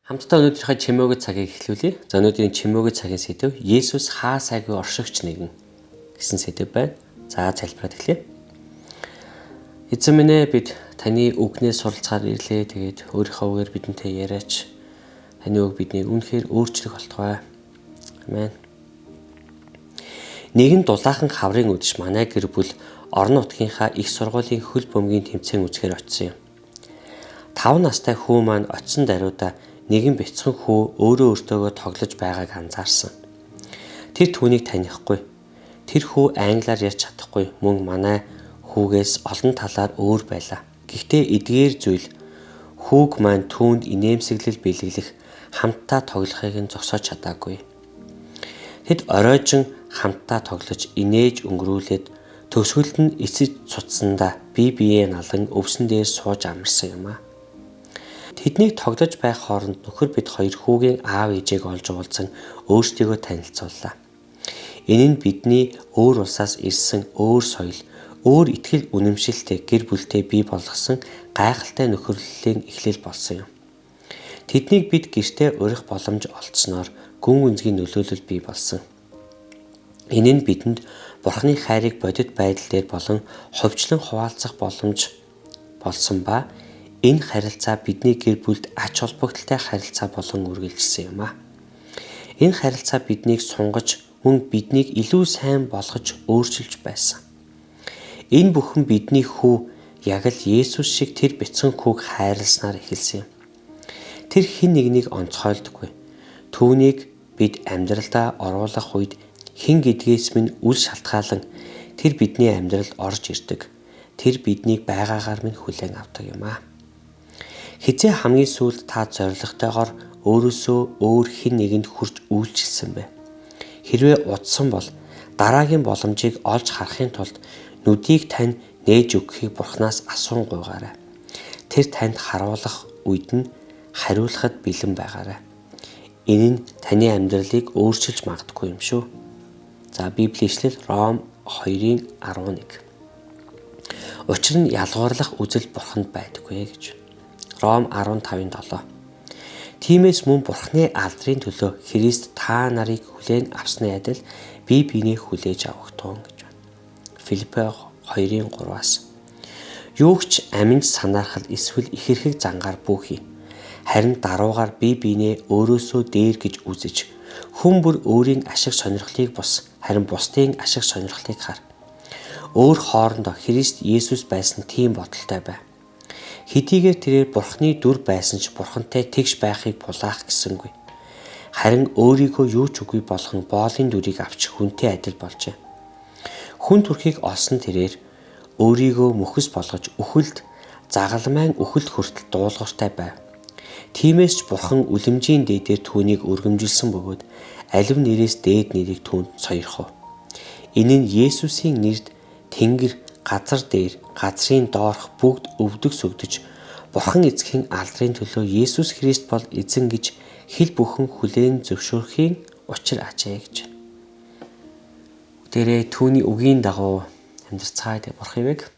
Хамтдаа өнөөдрийнхөө чимээгүй цагийг эхлүүлье. За өнөөдрийн чимээгүй цагийн сэдэв Есүс хаа сайгүй оршигч нэгэн гэсэн сэдэв байна. За залбираад эхлэе. Эзэн минь ээ, бид таны үгнээс суралцахаар ирлээ. Тэгээд өөрийнхөө үгээр бидэнтэй яриач. Таны үг биднийг үнэхээр өөрчлөх болтугай. Амен. Нэгэн дулаахан хаврын үдшиж манай гэр бүл орон нутгийнхаа их сургуулийн хөл бөмбөгийн тэмцээн үзэхээр очсон юм. 5 настай хүү маань очисон даруйда нэгэн бяцхан хүү өөртөөгөө тоглож байгааг анзаарсан. Тэр түүнийг танихгүй. Тэр хүү англиар ярьж чадахгүй, мөн манай хүүгээс олон талаар өөр байлаа. Гэхдээ эдгээр зүйл хүүг маань түүнд инээмсэглэл бэлэглэх, хамтдаа тоглохыг нь зогсоож чадаагүй. Тэд оройжин хамтдаа тоглож инээж өнгөрүүлээд төгсгөлд нь эцэж цуцсандаа бие биеэ налан өвсөн дээр сууж амарсан юм аа. Тэднийг тоглож байх хооронд нөхөр бид хоёр хүүгийн аав ээжээг олж уулзсан өөрсдийгөө танилцууллаа. Энэ нь бидний өөр улсаас ирсэн өөр соёл, өөр итгэл үнэмшилтэй гэр бүлтэй бий болгосон гайхалтай нөхөрлөлийн эхлэл болсон юм. Тэднийг бид гэртээ урих боломж олцсноор гүн гүнзгий нөлөөлөл бий болсон. Энэ нь бидэнд Бурхны хайрыг бодит байдал дээр болон ховчлон хуваалцах боломж болсон ба энэ харилцаа бидний гэр бүлд ач холбогдолтой харилцаа болон үргэлжилсэн юм а. Энэ харилцаа биднийг сунгаж, мөн биднийг илүү сайн болгож өөрчилж байсан. Энэ бүхэн бидний хүү яг л Есүс шиг тэр бяцхан хүүг хайрласнаар эхэлсэн юм. Тэр хэн нэгнийг онцгойлдоггүй. Түүнийг бид амьдралдаа оруулах үед хэн гэдгээс минь үл шалтгаалan тэр бидний амьдралд орж ирдэг. Тэр биднийг байгаагаар минь хүлээн авдаг юм а. Хизээ хамгийн сүүлд та зоригтойгоор өөрөөсөө өөр хэн нэгэнд хүрч үйлчилсэн бэ? Хэрвээ удсан бол дараагийн боломжийг олж харахын тулд нүдийг тань нээж өгөхийг Бурханаас асуунгуйгаарай. Тэр танд харуулах үед нь хариулахад бэлэн байгаарай. Энэ нь таны амьдралыг өөрчилж магадгүй юм шүү. За Библийн ишлэл Ром 2:11. Учир нь ялгуурлах үзэл Бурханд байдаггүй гэж. Ром 15:7. Тиймээс мөн Бурхны алдрын төлөө Христ та нарыг хүлээн авсны адил бие биенээ хүлээж авах тун гэж байна. Филиппе 2:3-аас. Юугч аминж санаархал эсвэл ихэрхэг зангаар бүхий. Харин даруугаар бие биенээ өөрөөсөө дээр гэж үзэж, хүн бүр өөрийн ашиг сонирхлыг бус, харин бусдын ашиг сонирхлыг хар. Өөр хоорондоо Христ Есүс байсан тийм бодолтой бай. Хэдийгээр тэрээр Бурхны дүр байсан ч Бурхантай тэгш байхыг булаах гэсэнгүй. Харин өөрийгөө юу ч үгүй болгон боолын дүрийг авч хүнтэй адил болжээ. Хүн төрхийг олсон тэрээр өөрийгөө мөхөс болгож үхэлд загалмайн үхэлд хүртэл дуулууртай байв. Тиймээс ч Бурхан үлэмжийн дээдээр түүнийг өргөмжилсөн бөгөөд алив нэрээс дээд нэрийг түүнд сойрхов. Энэ нь Есүсийн нэрд Тэнгэр, газар дээр, газрын доорх бүгд өвдөг сүгдэж, Бурхан эцгийн алдрын төлөө Есүс Христ бол эзэн гэж хэл бүхэн хүлээн зөвшөөрөхийн учир ажээ гэж. Тэрэ түүний үгийн дагуу амьдрцгаая. Бурхан имийг